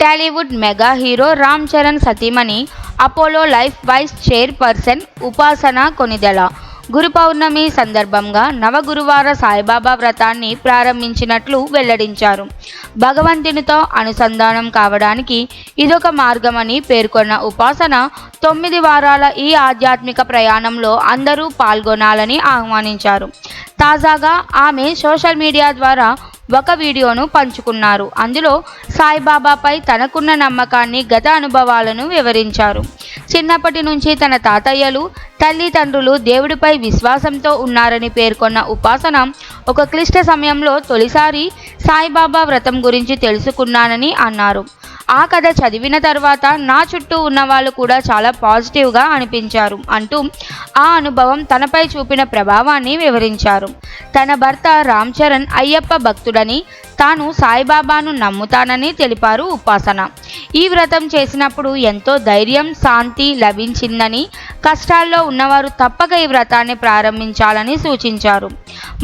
Tollywood mega hero Ram Charan సతీమణి Apollo life vice chairperson ఉపాసన కొనిదెల గురు పౌర్ణమి సందర్భంగా నవగురువార సాయిబాబా వ్రతాన్ని ప్రారంభించినట్లు వెల్లడించారు. భగవంతునితో అనుసంధానం కావడానికి ఇదొక మార్గమని పేర్కొన్న ఉపాసన 9 వారాల ఈ ఆధ్యాత్మిక ప్రయాణంలో అందరూ పాల్గొనాలని ఆహ్వానించారు. తాజాగా ఆమె సోషల్ మీడియా ద్వారా ఒక వీడియోను పంచుకున్నారు. అందులో సాయిబాబాపై తనకున్న నమ్మకాన్ని, గత అనుభవాలను వివరించారు. చిన్నప్పటి నుంచి తన తాతయ్యలు, తల్లిదండ్రులు దేవుడిపై విశ్వాసంతో ఉన్నారని పేర్కొన్న ఉపాసన ఒక క్లిష్ట సమయంలో తొలిసారి సాయిబాబా వ్రతం గురించి తెలుసుకున్నానని అన్నారు. ఆ కథ చదివిన తర్వాత నా చుట్టూ ఉన్న వాళ్ళు కూడా చాలా పాజిటివ్గా అనిపించారు అంటూ ఆ అనుభవం తనపై చూపిన ప్రభావాన్ని వివరించారు. తన భర్త రామ్ చరణ్ అయ్యప్ప భక్తుడని, తాను సాయిబాబాను నమ్ముతానని తెలిపారు ఉపాసన. ఈ వ్రతం చేసినప్పుడు ఎంతో ధైర్యం, శాంతి లభించిందని, కష్టాల్లో ఉన్నవారు తప్పక ఈ వ్రతాన్ని ప్రారంభించాలని సూచించారు.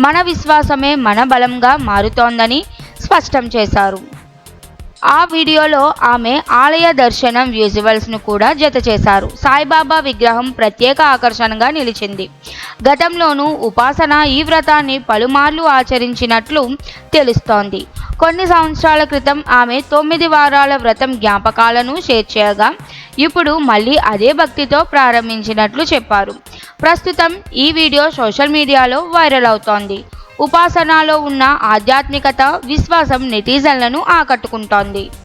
మన విశ్వాసమే మన బలంగా మారుతోందని స్పష్టం చేశారు. ఆ వీడియోలో ఆమె ఆలయ దర్శనం విజువల్స్ను కూడా జత చేశారు. సాయిబాబా విగ్రహం ప్రత్యేక ఆకర్షణగా నిలిచింది. గతంలోనూ ఉపాసన ఈ వ్రతాన్ని పలుమార్లు ఆచరించినట్లు తెలుస్తోంది. కొన్ని సంవత్సరాల క్రితం ఆమె 9 వారాల వ్రతం జ్ఞాపకాలను షేర్ చేయగా, ఇప్పుడు మళ్ళీ అదే భక్తితో ప్రారంభించినట్లు చెప్పారు. ప్రస్తుతం ఈ వీడియో సోషల్ మీడియాలో వైరల్ అవుతోంది. ఉపాసనలో ఉన్న ఆధ్యాత్మికత, విశ్వాసం నెటిజన్లను ఆకట్టుకుంటోంది.